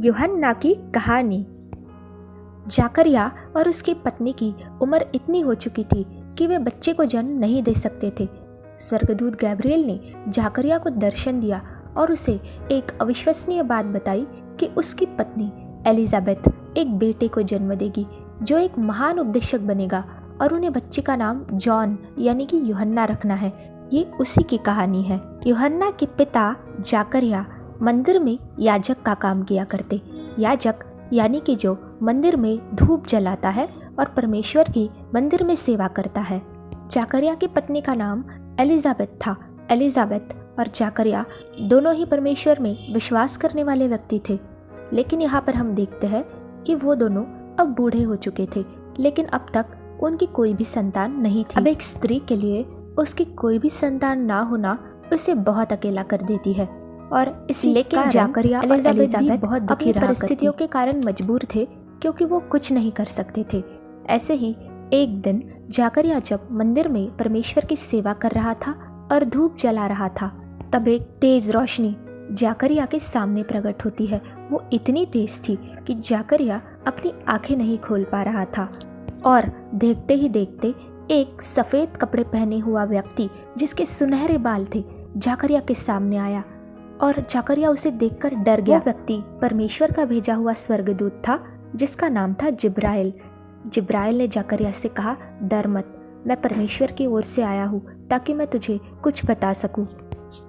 यूहन्ना की कहानी। जाकरिया और उसकी पत्नी की उम्र इतनी हो चुकी थी कि वे बच्चे को जन्म नहीं दे सकते थे। स्वर्गदूत गैब्रिएल ने जाकरिया को दर्शन दिया और उसे एक अविश्वसनीय बात बताई कि उसकी पत्नी एलिजाबेथ एक बेटे को जन्म देगी जो एक महान उपदेशक बनेगा और उन्हें बच्चे का नाम जॉन यानी कि यूहन्ना रखना है। ये उसी की कहानी है। यूहन्ना के पिता जाकरिया मंदिर में याजक का काम किया करते। याजक यानी कि जो मंदिर में धूप जलाता है और परमेश्वर की मंदिर में सेवा करता है। जाकरिया की पत्नी का नाम एलिजाबेथ था। एलिजाबेथ और जाकरिया दोनों ही परमेश्वर में विश्वास करने वाले व्यक्ति थे, लेकिन यहाँ पर हम देखते हैं कि वो दोनों अब बूढ़े हो चुके थे, लेकिन अब तक उनकी कोई भी संतान नहीं थी। अब एक स्त्री के लिए उसकी कोई भी संतान ना होना उसे बहुत अकेला कर देती है और लेकिन जाकरिया और एलिजाबेथ बहुत दुखी परिस्थितियों के कारण मजबूर थे क्योंकि वो कुछ नहीं कर सकते थे। ऐसे ही एक दिन जाकरिया जब मंदिर में परमेश्वर की सेवा कर रहा था और धूप जला रहा था, तब एक तेज रोशनी जाकरिया के सामने प्रकट होती है। वो इतनी तेज थी कि जाकरिया अपनी आंखें नहीं खोल पा रहा था और देखते ही देखते एक सफेद कपड़े पहने हुआ व्यक्ति जिसके सुनहरे बाल थे जाकरिया के सामने आया और जाकरिया उसे देखकर डर गया। वो व्यक्ति परमेश्वर का भेजा हुआ स्वर्गदूत था जिसका नाम था जिब्राइल। जिब्राइल ने जाकरिया से कहा, डर मत, मैं परमेश्वर की ओर से आया हूँ ताकि मैं तुझे कुछ बता सकूं।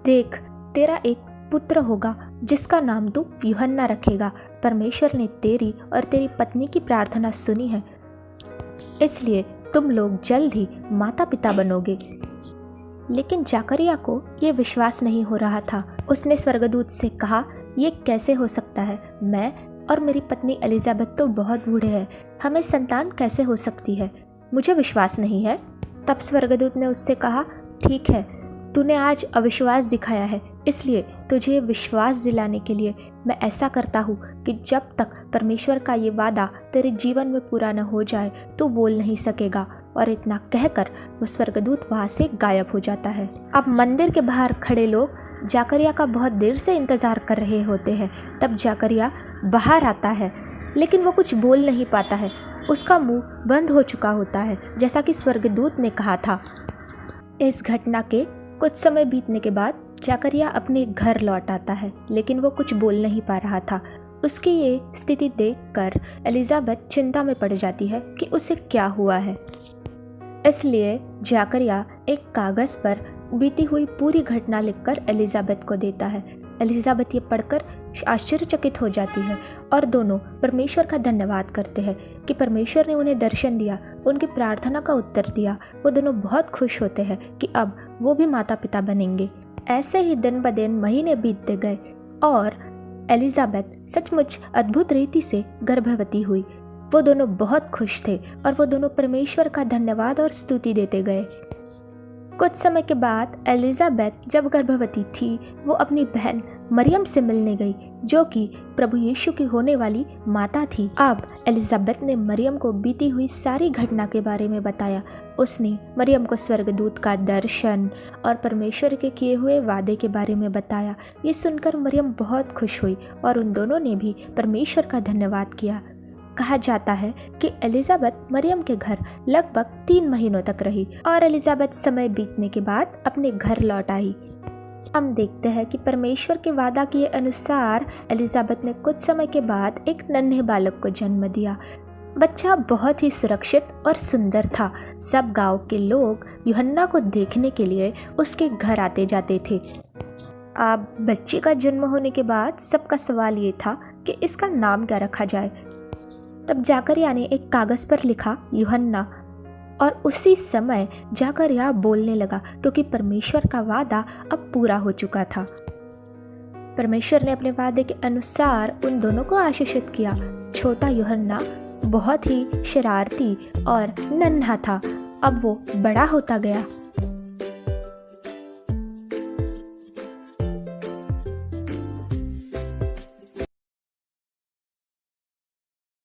देख, तेरा एक पुत्र होगा जिसका नाम तू यूहन्ना रखेगा। परमेश्वर ने तेरी और तेरी पत्नी की प्रार्थना सुनी है, इसलिए तुम लोग जल्द ही माता पिता बनोगे। लेकिन जाकरिया को यह विश्वास नहीं हो रहा था। उसने स्वर्गदूत से कहा, यह कैसे हो सकता है? मैं और मेरी पत्नी एलिजाबेथ तो बहुत बूढ़े हैं, हमें संतान कैसे हो सकती है? मुझे विश्वास नहीं है। तब स्वर्गदूत ने उससे कहा, ठीक है, तूने आज अविश्वास दिखाया है, इसलिए तुझे विश्वास दिलाने के लिए मैं ऐसा करता हूँ कि जब तक परमेश्वर का ये वादा तेरे जीवन में पूरा न हो जाए तो बोल नहीं सकेगा। और इतना कहकर वो स्वर्गदूत वहाँ से गायब हो जाता है। अब मंदिर के बाहर खड़े लोग जाकरिया का बहुत देर से इंतज़ार कर रहे होते हैं। तब जाकरिया बाहर आता है, लेकिन वो कुछ बोल नहीं पाता है। उसका मुंह बंद हो चुका होता है, जैसा कि स्वर्गदूत ने कहा था। इस घटना के कुछ समय बीतने के बाद जाकरिया अपने घर लौट आता है, लेकिन वो कुछ बोल नहीं पा रहा था। उसकी ये स्थिति देखकर एलिजाबेथ चिंता में पड़ जाती है कि उसे क्या हुआ है। इसलिए जाकरिया एक कागज़ पर बीती हुई पूरी घटना लिखकर एलिजाबेथ को देता है। एलिजाबेथ ये पढ़कर आश्चर्यचकित हो जाती है और दोनों परमेश्वर का धन्यवाद करते हैं कि परमेश्वर ने उन्हें दर्शन दिया, उनकी प्रार्थना का उत्तर दिया। वो दोनों बहुत खुश होते हैं कि अब वो भी माता पिता बनेंगे। ऐसे ही दिन ब दिन महीने बीतते गए और एलिजाबेथ सचमुच अद्भुत रीति से गर्भवती हुई। वो दोनों बहुत खुश थे और वो दोनों परमेश्वर का धन्यवाद और स्तुति देते गए। कुछ समय के बाद एलिजाबेथ जब गर्भवती थी, वो अपनी बहन मरियम से मिलने गई जो कि प्रभु यीशु की होने वाली माता थी। अब एलिजाबेथ ने मरियम को बीती हुई सारी घटना के बारे में बताया। उसने मरियम को स्वर्गदूत का दर्शन और परमेश्वर के किए हुए वादे के बारे में बताया। ये सुनकर मरियम बहुत खुश हुई और उन दोनों ने भी परमेश्वर का धन्यवाद किया। कहा जाता है कि एलिजाबेथ मरियम के घर लगभग 3 महीनों तक रही और एलिजाबेथ समय बीतने के बाद अपने घर लौट आई। हम देखते हैं कि परमेश्वर के वादा के अनुसार एलिजाबेथ ने कुछ समय के बाद एक नन्हे बालक को जन्म दिया। बच्चा बहुत ही सुरक्षित और सुंदर था। सब गांव के लोग यूहन्ना को देखने के लिए उसके घर आते जाते थे। अब बच्चे का जन्म होने के बाद सबका सवाल ये था कि इसका नाम क्या रखा जाए। तब जाकरिया ने एक कागज़ पर लिखा यूहन्ना और उसी समय जाकरिया बोलने लगा क्योंकि परमेश्वर का वादा अब पूरा हो चुका था। परमेश्वर ने अपने वादे के अनुसार उन दोनों को आशीषित किया। छोटा यूहन्ना बहुत ही शरारती और नन्हा था। अब वो बड़ा होता गया